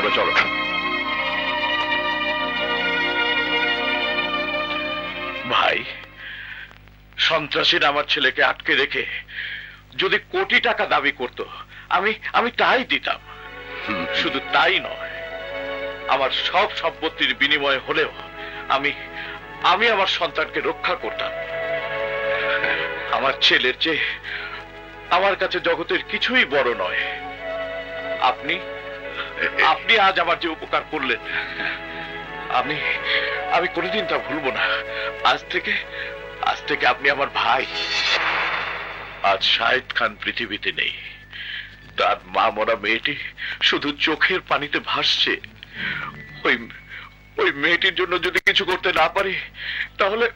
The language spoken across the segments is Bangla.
এবার চলো। ভাই, সন্ত্রাসীরা আমার ছেলেকে আটকে রেখে যদি কোটি টাকা দাবি করত, আমি তাই দিতাম। শুধু তাই নয়, আমার সব সম্পত্তির বিনিময় হলেও আমি আমার সন্তানকে রক্ষা করতাম। আমার ছেলের চেয়ে আমার কাছে জগতের কিছুই বড় নয়। আপনি আজ আমার যে উপকার করলেন, আমি কোনোদিন তা ভুলবো না। আজ থেকে আপনি আমার ভাই। আজ শাহিদ খান পৃথিবীতে নেই, তার মা মরা মেয়েটি শুধু চোখের পানিতে ভাসছে। ওই মেয়েটির জন্য যদি কিছু করতে না পারি, তাহলে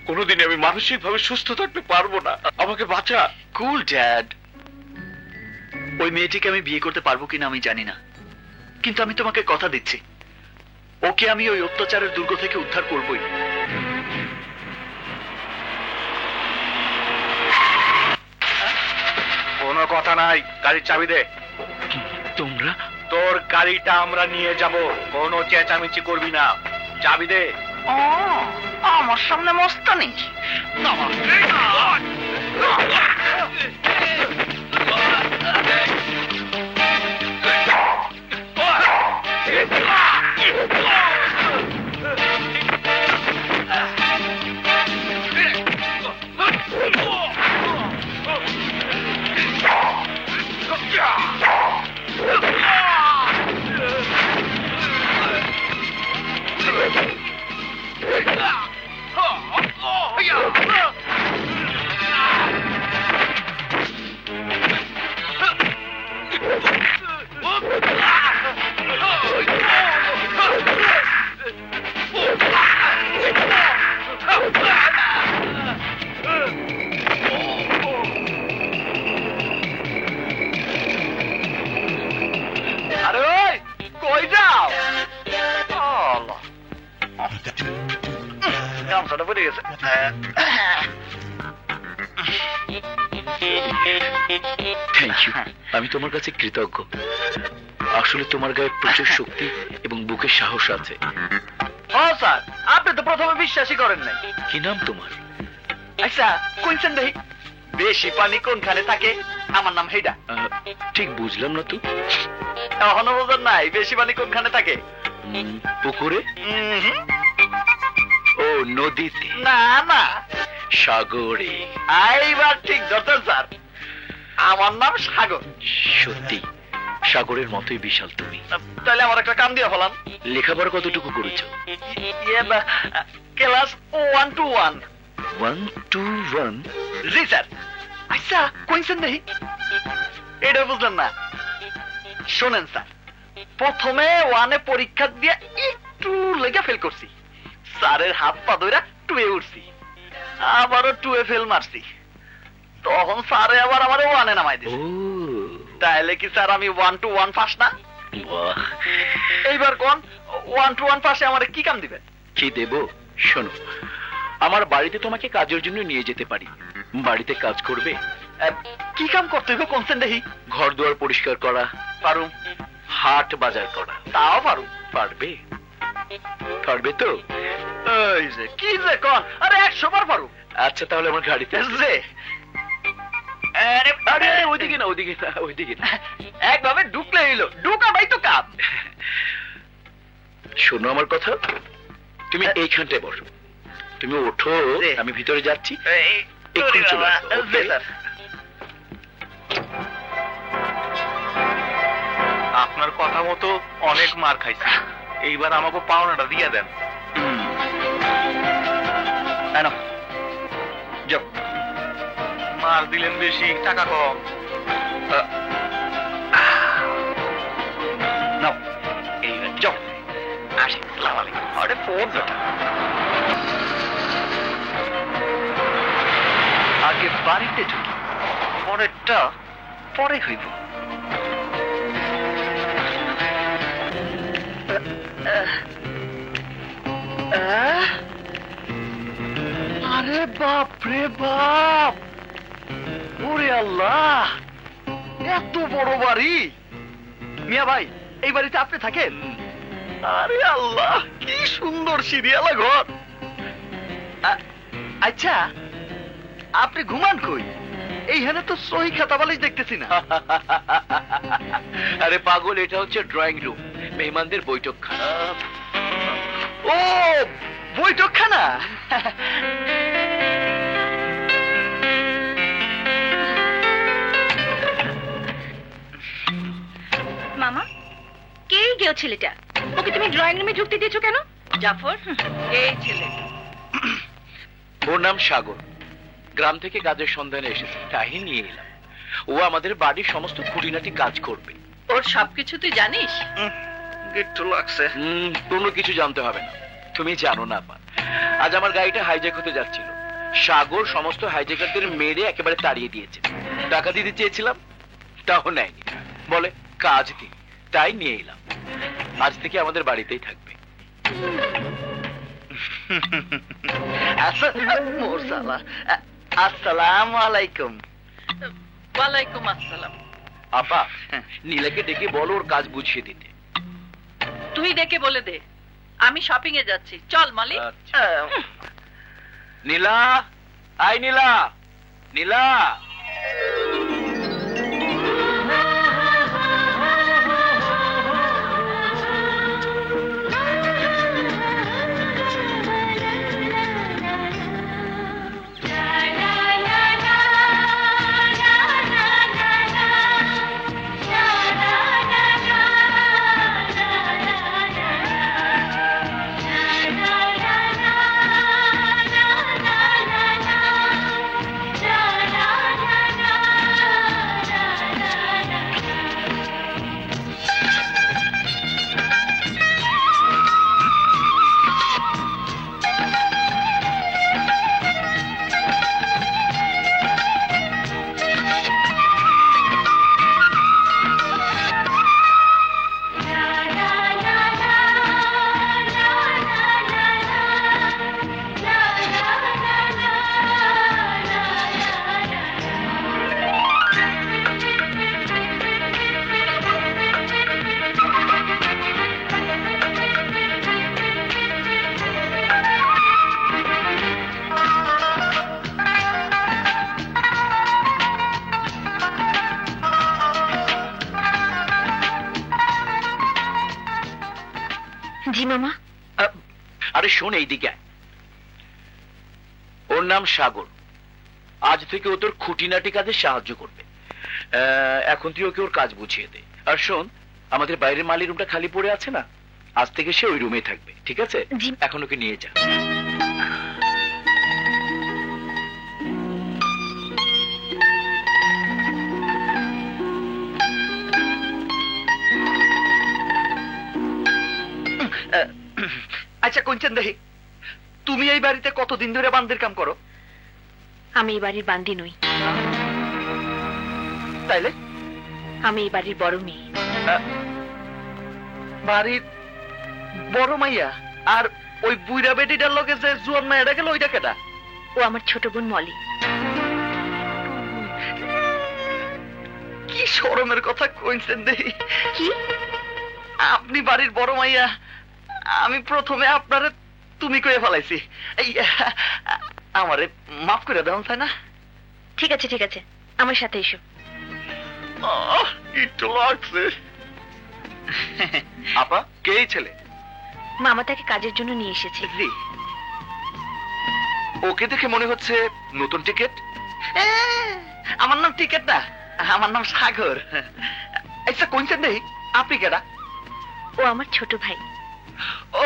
কোনোদিনই আমি মানসিকভাবে সুস্থ থাকতে পারবো না। আমাকে বাঁচা। কুল ড্যাড, ওই মেয়েটিকে আমি বিয়ে করতে পারবো কিনা আমি জানি না, কিন্তু আমি তোমাকে কথা দিচ্ছি, ওকে আমি ওই অত্যাচারের দুর্গ থেকে উদ্ধার করবই। কোনো কথা নাই, গাড়ির চাবি দে। তোমরা? তোর গাড়িটা আমরা নিয়ে যাব, কোনো চেঁচামেচি করবি না। চাবি দে। আমার সামনে মস্তানি। আমি তোমার কাছে কৃতজ্ঞ। আসলে তোমার গায়ে প্রচুর শক্তি এবং বুকের সাহস আছে। হ্যাঁ স্যার, আপনি তো প্রথমে বিশ্বাসই করেন নাই। কি নাম তোমার? আচ্ছা, কোনছেন দেখি বেশি পানি কোনখানে থাকে? আমার নাম হেডা। ঠিক বুঝলাম না তো। এখনো বোঝেন নাই বেশি পানি কোনখানে থাকে? পুকুরে? ও নদীতে? না না, সাগরে। এইবার ঠিক ধরতেন স্যার, আমার নাম সাগর। সত্যি সাগরের মতোই বিশাল তুমি। তাহলে আমার একটা কাম দিয়ে ফেলান। লেখাপড়া কতটুকু করেছো? Class 1 to 1। 1 to 1? G sir. আচ্ছা, কোনছেন দেখি এটা বুঝলেন না? শোনেন স্যার, প্রথমে 1-এ পরীক্ষা দিয়ে একটু লেগে ফেল করছি, স্যারের হাত পা ধরে 2-এ উঠছি, আবারও 2-এ ফেল মারছি, তখন স্যারে আবার আমার 1-এ নামাই দিছে। তাহলে কি স্যার আমি 1 to 1 পাস না? এইবার কোন 1 to 1 পাশে আমার কি কাম দিবেন? কি দেব? শোনো, আমার বাড়িতে তোমাকে কাজের জন্য নিয়ে যেতে পারি। বাড়িতে কাজ করবে? কি কাম করতে হবে কোনছেন দেখি? ঘর দুয়ার পরিষ্কার করা। পারুম। হাট বাজার করা? তাও পারুম। পারবে? পারবে তো? এই যে কি যে কোন, আরে 100 বার পারুম। আচ্ছা, তাহলে আমার গাড়িতে যে আরে ওইদিকে না, ওইদিকে না, ওইদিকে না, একভাবে ঢুকলে হইলো, ঢুকা ভাই তো কাম। শোনো আমার কথা, তুমি এইখানটায় বসো, তুমি ওঠো, আমি ভিতরে যাচ্ছি, একটু চলে আসো। আপনার কথা মতো অনেক মার খাইছি, এইবার আমাকে পাওনাটা দিয়ে দেন। মার দিলেন বেশি, টাকা কম। এইবার যাও, আসি লাভালি আরে ফোন। আগে বাড়িতে ঢুকি, পরেরটা পরে হইব। আরে বাপ রে বাপ, ওরে আল্লাহ, এত বড় বাড়ি। মিয়া ভাই, এই বাড়িতে আপনি থাকেন? আরে আল্লাহ, কি সুন্দর সিরিয়ালা ঘর। আচ্ছা, আপনি ঘুমান কই? এইখানে তো সহি খাতা বালিশ দেখতেছি না। আরে পাগল, এটা হচ্ছে ড্রয়িং রুম, মেহমানদের বৈঠকখানা। ও, বৈঠকখানা। মামা, কে গেও ছেলেটা? ওকে তুমি ড্রয়িং রুমে ঢুকতে দিয়েছো কেন? জাফর, এই ছেলে। ওর নাম সাগর, গ্রাম থেকে কাজের সন্ধানে এসেছে, তাই নিয়ে এলাম। ও আমাদের বাড়ির সমস্ত খুঁটিনাটি কাজ করবে। ওর সবকিছু তুই জানিস? একটু লাগছে। কোনো কিছু জানতে হবে না, তুমি জানো না আপা। আজ আমার গাড়িটা হাইজ্যাক হতে যাচ্ছিল, সাগর সমস্ত হাইজ্যাকারদের মেরে একেবারে তাড়িয়ে দিয়েছে। টাকা দিতে চেয়েছিলাম, তাও নেয়নি, বলে কাজ দিন, তাই নিয়ে এলাম। আজ থেকে আমাদের বাড়িতেই থাকবে। আসসালামু আলাইকুম। ওয়ালাইকুম আসসালাম। আপা, নীলাকে ডেকে বলো ওর কাজ বুঝিয়ে দিতে। তুই ডেকে বলে দে, আমি শপিং এ যাচ্ছি। চল মালিক। নীলা, আই নীলা, নীলা। জি মামা। আরে শোন, এইদিকে আয়। ওর নাম সাগর, আজ থেকে ও তোর খুঁটিনাটি কাজে সাহায্য করবে। এখন তুই ওকে ওর কাজ বুঝিয়ে দে। আর শোন, আমাদের বাইরের মালির রুমটা খালি পড়ে আছে না, আজ থেকে সে ওই রুমে থাকবে, ঠিক আছে? জি। এখন ওকে নিয়ে যা। আচ্ছা কোনছেন দেখি, তুমি এই বাড়িতে কতদিন ধরে বান্দির কাম করো? আমি এই বাড়ির বান্দি নই, তাইলে আমি এই বাড়ির বড় মেয়ে। বাড়ির বড় মাইয়া? আর ওই বুইরা বেটিটার লগে যে জুয়ান মাইয়াটা গেল, ওইটা কেটা? ও আমার ছোট বোন মলি। কি শরমের কথা কইছেন দেখি। কি? আপনি বাড়ির বড় মাইয়া, আমি প্রথমে আপনারে তুমি কয়ে ফেলাইছি। এই আমারে মাফ করে দেন, তাই না? ঠিক আছে ঠিক আছে, আমার সাথে এসো। একটু লাগছে। আপা, কে এই ছেলে? মামা তাকে কাজের জন্য নিয়ে এসেছে। জি। ওকে দেখে মনে হচ্ছে নতুন টিকিট। আমার নাম টিকেট না, আমার নাম সাগর। আচ্ছা কোনছেন দেখি, আপনি কেডা? ও আমার ছোট ভাই। ও,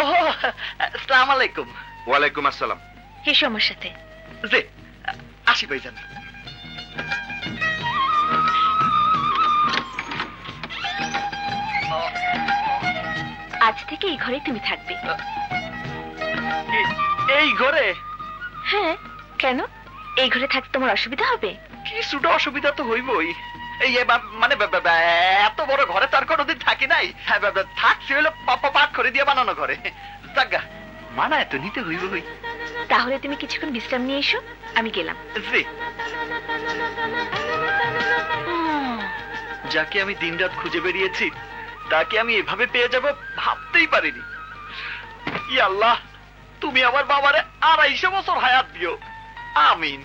আসসালামু আলাইকুম। ওয়ালাইকুম আসসালাম। এসো আমার সাথে। জি, আসি ভাইজান। আজ থেকে এই ঘরে তুমি থাকবে। এই ঘরে? হ্যাঁ, কেন? এই ঘরে থাকতে তোমার অসুবিধা হবে? কিছুটা অসুবিধা তো হইবই। এই মানে এত বড় ঘরে তো আর কোনোদিন থাকি নাই। থাকছি হইলো পাট করে দিয়ে বানানো ঘরে। জাগা মানায় তো নিতে হইবই। তাহলে তুমি কিছুক্ষণ বিশ্রাম নিয়ে এসো, আমি গেলাম। জি। যাকে আমি দিনরাত খুঁজে বেরিয়েছি, তাকে আমি এভাবে পেয়ে যাব ভাবতেই পারিনি। ই আল্লাহ, তুমি আমার বাবারে 250 বছর হায়াত দিও। আমিন।